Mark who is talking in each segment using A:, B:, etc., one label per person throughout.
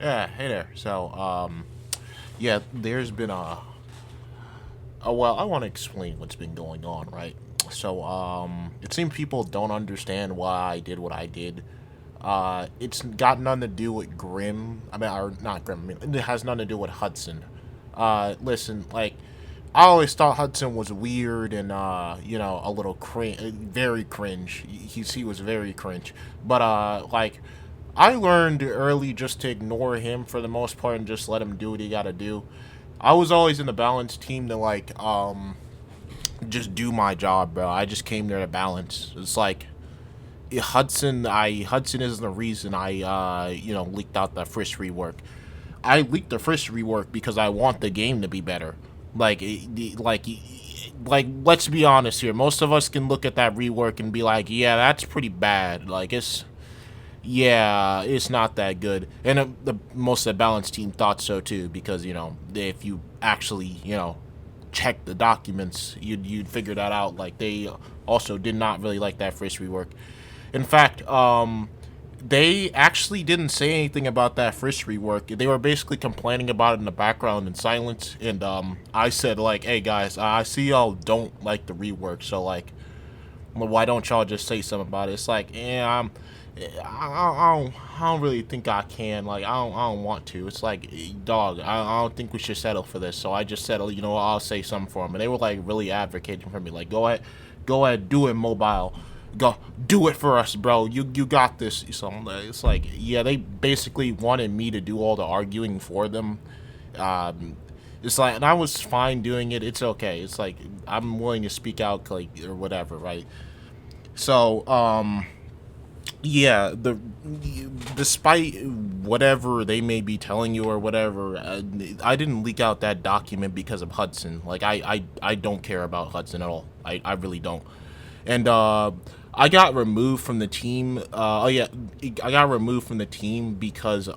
A: Yeah, hey there. Yeah, there's been well, I want to explain what's been going on, right? It seems people don't understand why I did what I did. It's got nothing to do with Grim. I mean, or not Grim. I mean, it has nothing to do with Hudson. Listen, like, I always thought Hudson was weird and, a little cringe, very cringe. He was very cringe. But I learned early just to ignore him for the most part and just let him do what he gotta do. I was always in the balance team to just do my job, bro. I just came there to balance. It's like Hudson isn't the reason I leaked out the Frisk rework. I leaked the Frisk rework because I want the game to be better. Like like let's be honest here. Most of us can look at that rework and be like, yeah, that's pretty bad. It's not that good. And most of the balance team thought so too, because if you actually check the documents, you'd figure that out. Like, they also did not really like that first rework. In fact, they actually didn't say anything about that first rework. They were basically complaining about it in the background in silence. And I said, like, hey guys, I see y'all don't like the rework, so like, well, why don't y'all just say something about it? It's like, I don't really think I can. Like, I don't want to. It's like, dog, I don't think we should settle for this. So I just said, I'll say something for them. And they were like really advocating for me. Like, go ahead, do it, mobile. Go, do it for us, bro. You got this. So it's like, yeah, they basically wanted me to do all the arguing for them. It's like, and I was fine doing it. It's okay. It's like, I'm willing to speak out, like, or whatever, right? So, yeah, despite whatever they may be telling you or whatever, I didn't leak out that document because of Hudson. Like, I don't care about Hudson at all. I really don't. And I got removed from the team. I got removed from the team because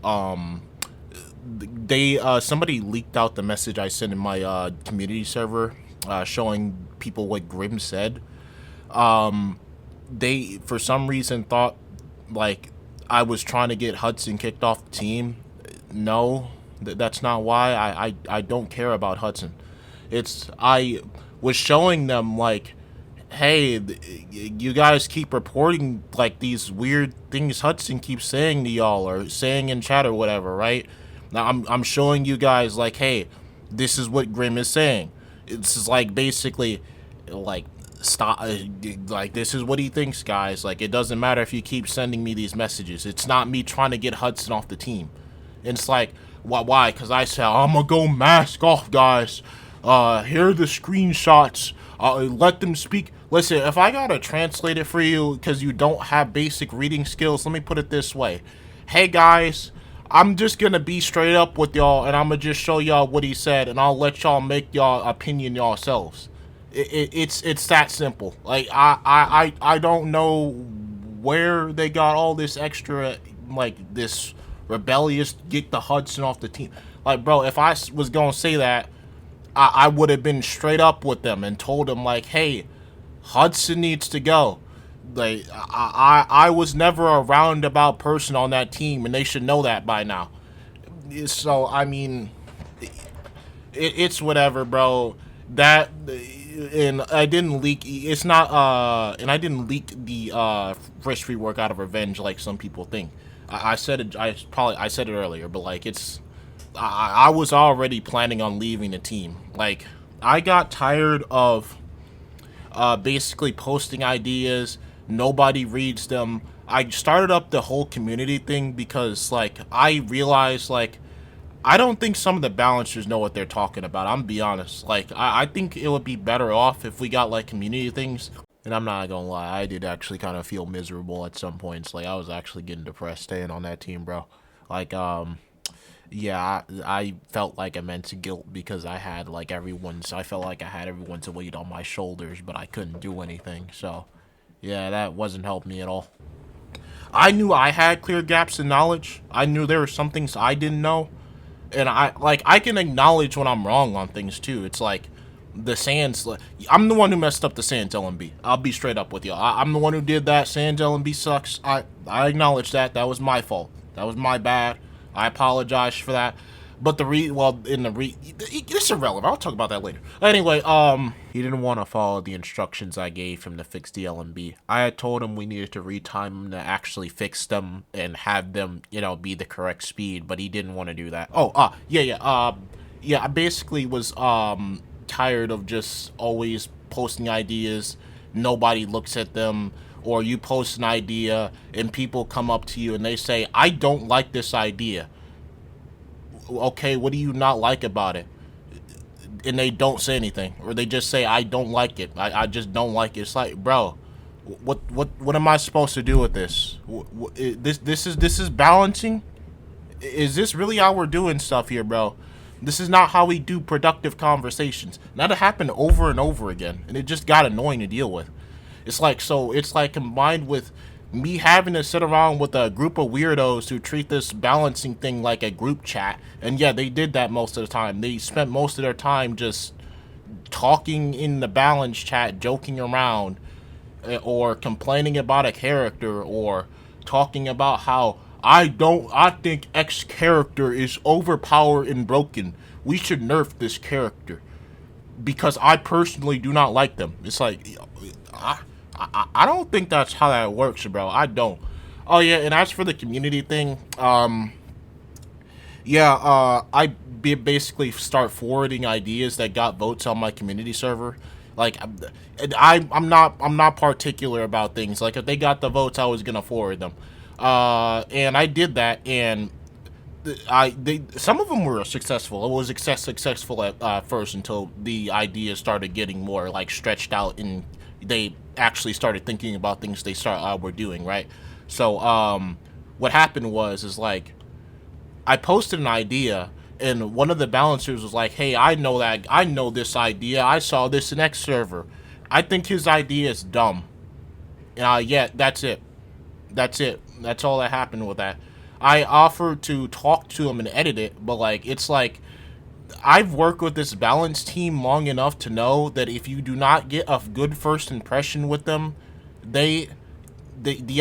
A: they somebody leaked out the message I sent in my community server, showing people what Grim said. They, for some reason, thought like I was trying to get Hudson kicked off the team. No, that's not why. I don't care about Hudson. I was showing them, like, hey, you guys keep reporting like these weird things Hudson keeps saying to y'all or saying in chat or whatever, right? Now I'm showing you guys, like, hey, this is what Grim is saying. It's like, basically, like, stop, like, this is what he thinks, guys. Like, it doesn't matter if you keep sending me these messages. It's not me trying to get Hudson off the team. And it's like, why? Because I said, I'm gonna go mask off, guys. Here are the screenshots. Let them speak. Listen, if I gotta translate it for you because you don't have basic reading skills, let me put it this way. Hey guys, I'm just gonna be straight up with y'all, and I'm gonna just show y'all what he said, and I'll let y'all make y'all opinion yourselves. It's that simple. Like, I don't know where they got all this extra, like, this rebellious get the Hudson off the team. Like, bro, if I was gonna say that, I would have been straight up with them and told them, like, hey, Hudson needs to go. Like, I was never a roundabout person on that team, and they should know that by now. So, I mean, it's whatever, bro. That, and I didn't leak. It's not. And I didn't leak the fresh rework out of revenge like some people think. I said it. I said it earlier, but like, it's. I was already planning on leaving the team. Like, I got tired of basically posting ideas. Nobody reads them. I started up the whole community thing because, like, I realized, like, I don't think some of the balancers know what they're talking about. I'm gonna be honest. Like, I think it would be better off if we got, like, community things. And I'm not gonna lie, I did actually kind of feel miserable at some points. Like, I was actually getting depressed staying on that team, bro. Like, yeah, I felt like immense guilt because I felt like I had everyone's weight on my shoulders, but I couldn't do anything. So, yeah, that wasn't helping me at all. I knew I had clear gaps in knowledge. I knew there were some things I didn't know. And I can acknowledge when I'm wrong on things too. It's like the Sands. I'm the one who messed up the Sands LMB. I'll be straight up with you. I'm the one who did that. Sands LMB sucks. I acknowledge that. That was my fault. That was my bad. I apologize for that. But it's irrelevant. I'll talk about that later. Anyway, he didn't want to follow the instructions I gave him to fix the LMB. I had told him we needed to retime them to actually fix them and have them, be the correct speed, but he didn't want to do that. Yeah. I basically was tired of just always posting ideas. Nobody looks at them, or you post an idea and people come up to you and they say, "I don't like this idea." Okay, what do you not like about it? And they don't say anything, or they just say, "I don't like it. I just don't like it." It's like, bro, what am I supposed to do with this? This is balancing. Is this really how we're doing stuff here, bro? This is not how we do productive conversations. Now that happened over and over again, and it just got annoying to deal with. It's like combined with me having to sit around with a group of weirdos who treat this balancing thing like a group chat. And yeah, they did that most of the time. They spent most of their time just talking in the balance chat, joking around, or complaining about a character, or talking about how I think X character is overpowered and broken. We should nerf this character because I personally do not like them. It's like, I don't think that's how that works, bro. I don't. Oh yeah, and as for the community thing, I basically start forwarding ideas that got votes on my community server. Like, I'm not particular about things. Like, if they got the votes, I was gonna forward them. And I did that, and some of them were successful. It was successful at first until the ideas started getting more like stretched out, and they actually started thinking about things they were doing, right? So what happened is like, I posted an idea, and one of the balancers was like, "Hey, I know this idea. I saw this in X server. I think his idea is dumb." Yeah, that's it. That's all that happened with that. I offered to talk to him and edit it, but like, it's like, I've worked with this balance team long enough to know that if you do not get a good first impression with them, the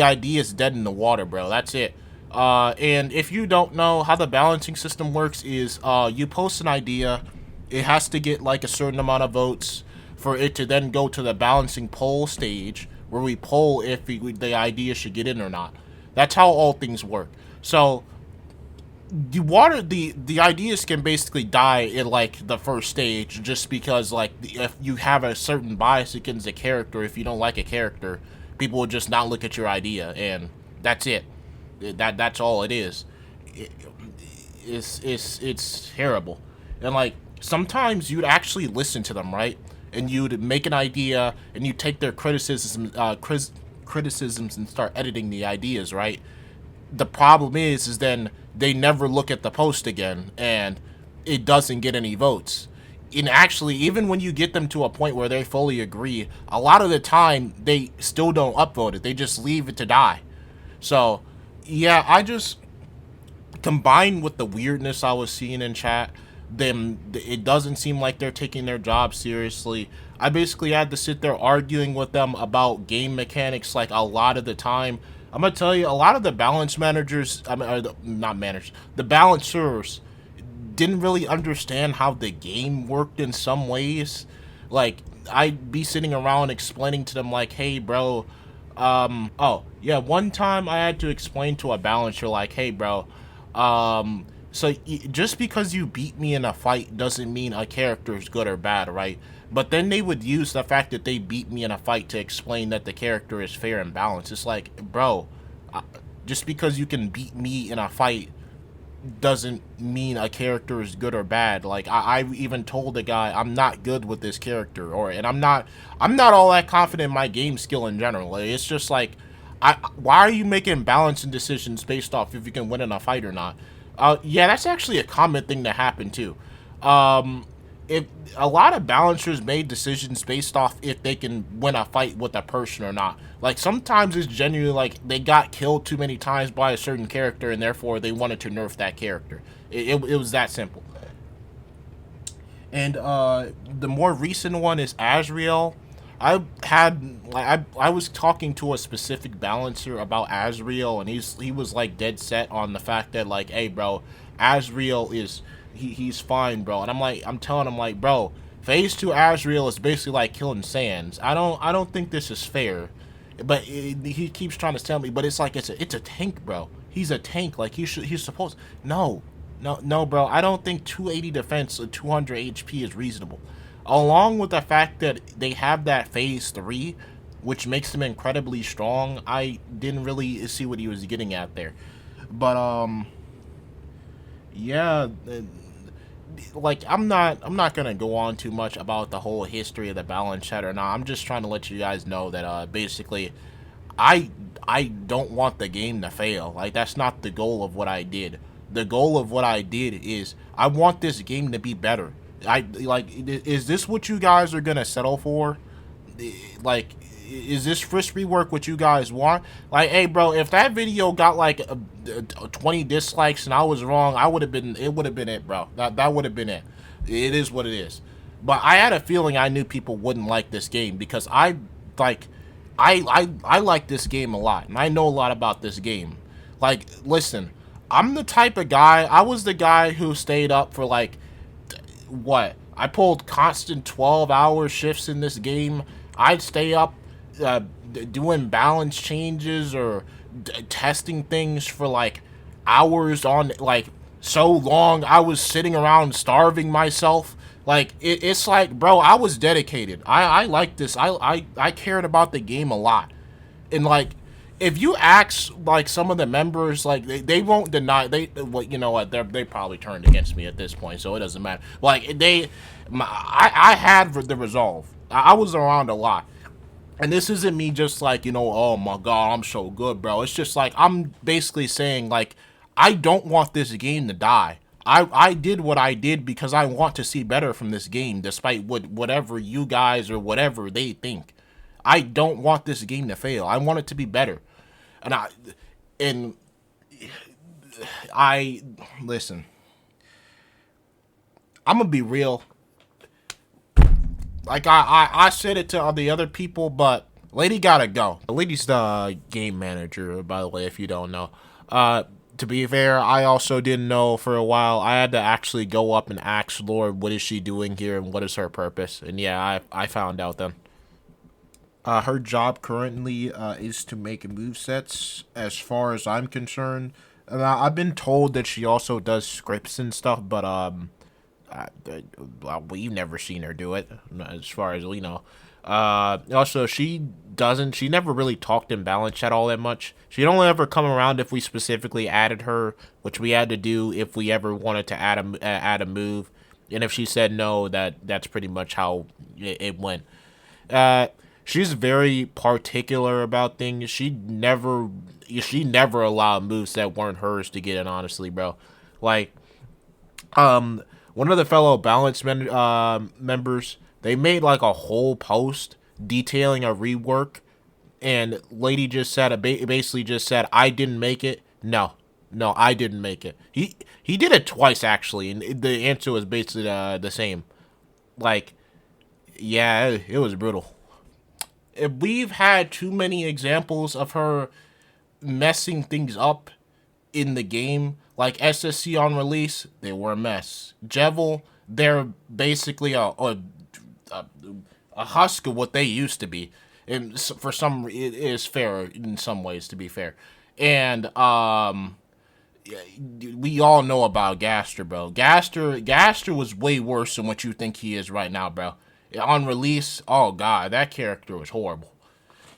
A: idea is dead in the water, bro. That's it. And if you don't know how the balancing system works, is you post an idea, it has to get like a certain amount of votes for it to then go to the balancing poll stage, where we poll if the idea should get in or not. That's how all things work. So the ideas can basically die in like the first stage, just because like, if you have a certain bias against a character, if you don't like a character, people will just not look at your idea, and that's it. That's all it is. It's terrible. And like, sometimes you'd actually listen to them, right? And you'd make an idea and you take their criticisms and start editing the ideas, right? The problem is then they never look at the post again, and it doesn't get any votes. And actually, even when you get them to a point where they fully agree, a lot of the time they still don't upvote it. They just leave it to die. So yeah, I just, combined with the weirdness I was seeing in chat, it doesn't seem like they're taking their job seriously. I basically had to sit there arguing with them about game mechanics like a lot of the time. I'm gonna tell you, a lot of the balance managers, not managers, the balancers didn't really understand how the game worked in some ways. Like, I'd be sitting around explaining to them like, "Hey, bro, oh yeah, one time I had to explain to a balancer like, "Hey, bro, just because you beat me in a fight doesn't mean a character is good or bad, right?" But then they would use the fact that they beat me in a fight to explain that the character is fair and balanced. It's like, bro, just because you can beat me in a fight doesn't mean a character is good or bad. Like, I even told the guy I'm not good with this character, and I'm not all that confident in my game skill in general. Like, it's just like, why are you making balancing decisions based off if you can win in a fight or not? Yeah, that's actually a common thing that happened too. If a lot of balancers made decisions based off if they can win a fight with a person or not. Like, sometimes it's genuinely like they got killed too many times by a certain character, and therefore they wanted to nerf that character. It was that simple. And the more recent one is Azrael. I was talking to a specific balancer about Azriel, and he was like dead set on the fact that like, hey bro, Azriel is he's fine, bro. And I'm telling him like, bro, phase 2 Azriel is basically like killing Sands. I don't think this is fair. But he keeps trying to tell me, but it's like it's a tank, bro. He's a tank. Like he's supposed. No, no, bro. I don't think 280 defense or 200 HP is reasonable. Along with the fact that they have that phase 3, which makes them incredibly strong. I didn't really see what he was getting at there, but yeah. Like I'm not gonna go on too much about the whole history of the balance cheddar. Now I'm just trying to let you guys know that basically I I don't want the game to fail. Like that's not the goal of what I did. The goal of what I did is I want this game to be better. Is this what you guys are gonna settle for? Like is this frisbee work what you guys want? Like, hey bro, if that video got like 20 dislikes and I was wrong, it would have been it, bro. That would have been it. It is what it is. But I had a feeling I knew people wouldn't like this game because like I like this game a lot and I know a lot about this game. Like, listen, I'm the type of guy, I was the guy who stayed up for like what? I pulled constant 12-hour shifts in this game. I'd stay up doing balance changes or testing things for like hours on, like so long I was sitting around starving myself. Like it's like, bro, I was dedicated. I like this. I cared about the game a lot. And like if you ask like some of the members, like they won't deny well, you know what, they probably turned against me at this point, so it doesn't matter. Like I had the resolve. I was around a lot. And this isn't me just like, oh my god, I'm so good, bro. It's just like I'm basically saying like I don't want this game to die. I did what I did because I want to see better from this game, despite whatever you guys or whatever they think. I don't want this game to fail. I want it to be better. And I listen. I'm gonna be real. Like I said it to the other people, but lady gotta go. The lady's the game manager, by the way, if you don't know. To be fair, I also didn't know for a while. I had to actually go up and ask Lord, what is she doing here and what is her purpose? And yeah, I found out then. Her job currently is to make move-sets, as far as I'm concerned. And I've been told that she also does scripts and stuff, but we've never seen her do it, as far as we know. Also, she never really talked in balance chat all that much. She'd only ever come around if we specifically added her, which we had to do if we ever wanted to add a move. And if she said no, that's pretty much how it went. She's very particular about things. She never allowed moves that weren't hers to get in, honestly, bro. Like, one of the fellow balance members, they made like a whole post detailing a rework, and lady just said, basically just said, I didn't make it. No, I didn't make it. He did it twice, actually, and the answer was basically the same. Like, yeah, it was brutal. If we've had too many examples of her messing things up in the game, like SSC on release, they were a mess. Jevil, they're basically a husk of what they used to be. And for some, it is fair in some ways, to be fair. And we all know about Gaster, bro. Gaster was way worse than what you think he is right now, bro. On release, oh god, that character was horrible.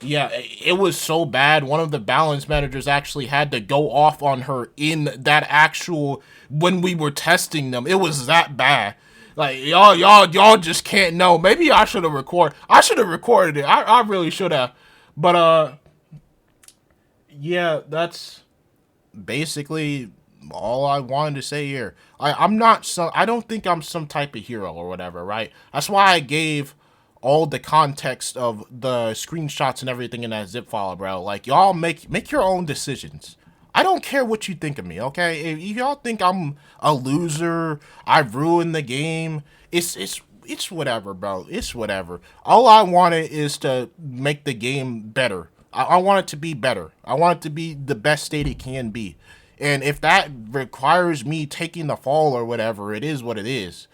A: Yeah, it was so bad. One of the balance managers actually had to go off on her in that actual, when we were testing them. It was that bad. Like y'all just can't know. Maybe I should have recorded. I should have recorded it. I really should have. But yeah, that's basically all I wanted to say here. I don't think I'm some type of hero or whatever, right? That's why I gave all the context of the screenshots and everything in that zip file, bro. Like, y'all make your own decisions. I don't care what you think of me, okay? If y'all think I'm a loser, I've ruined the game, it's it's whatever, bro. It's whatever. All I wanted is to make the game better. I want it to be better. I want it to be the best state it can be. And if that requires me taking the fall or whatever, it is what it is.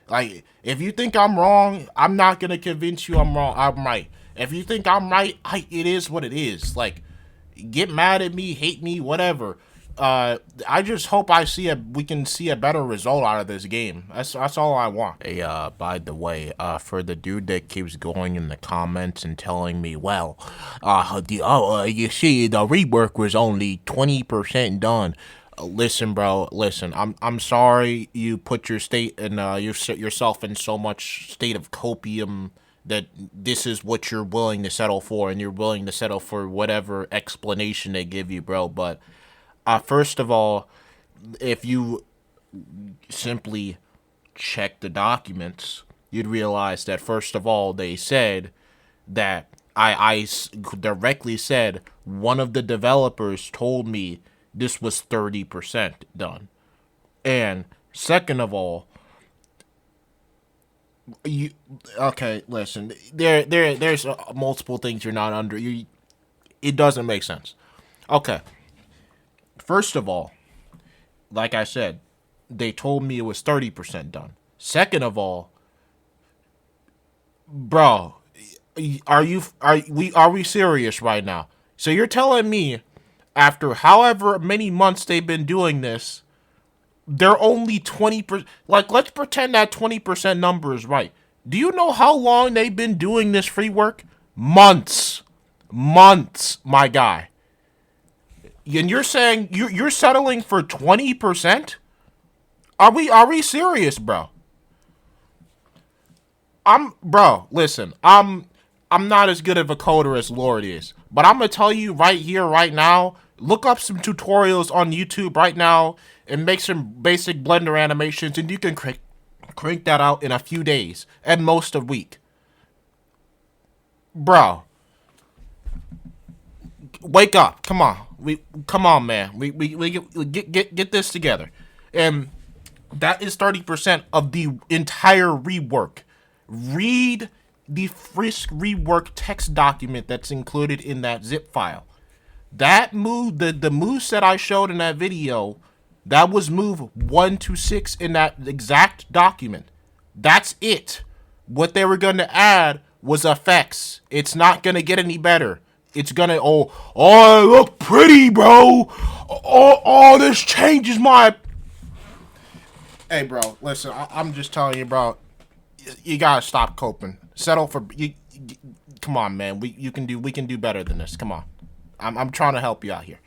A: Like, if you think I'm wrong, I'm not gonna convince you I'm wrong. I'm right. If you think I'm right, it is what it is. Like, get mad at me, hate me, whatever. I just hope we can see a better result out of this game. That's all I want. Hey, by the way, for the dude that keeps going in the comments and telling me, well, you see, the rework was only 20% done. Listen, bro. Listen, I'm sorry you put your state and yourself in so much state of copium that this is what you're willing to settle for, and you're willing to settle for whatever explanation they give you, bro. But first of all, if you simply check the documents, you'd realize that first of all, they said that I directly said one of the developers told me this was 30% done. And second of all, listen, there's multiple things you're not under. It doesn't make sense. Okay. First of all, like I said, they told me it was 30% done. Second of all, bro, are we serious right now? So you're telling me after however many months they've been doing this, they're only 20%. Like, let's pretend that 20% number is right. Do you know how long they've been doing this free work? Months, my guy. And you're saying you're settling for 20%? Are we serious, bro? Listen, I'm not as good of a coder as Lord is, but I'm gonna tell you right here, right now, look up some tutorials on YouTube right now and make some basic Blender animations, and you can crank that out in a few days, at most a week. Bro, wake up! Come on, man. We get this together, and that is 30% of the entire rework. Read the Frisk rework text document that's included in that zip file. That move, the moves that I showed in that video, that was move 1 to 6 in that exact document. That's it. What they were going to add was effects. It's not going to get any better. It's going to, I look pretty, bro. Oh, this changes my... Hey, bro, listen, I'm just telling you, bro, you got to stop coping. Settle for... Come on, man. We can do better than this. Come on. I'm trying to help you out here.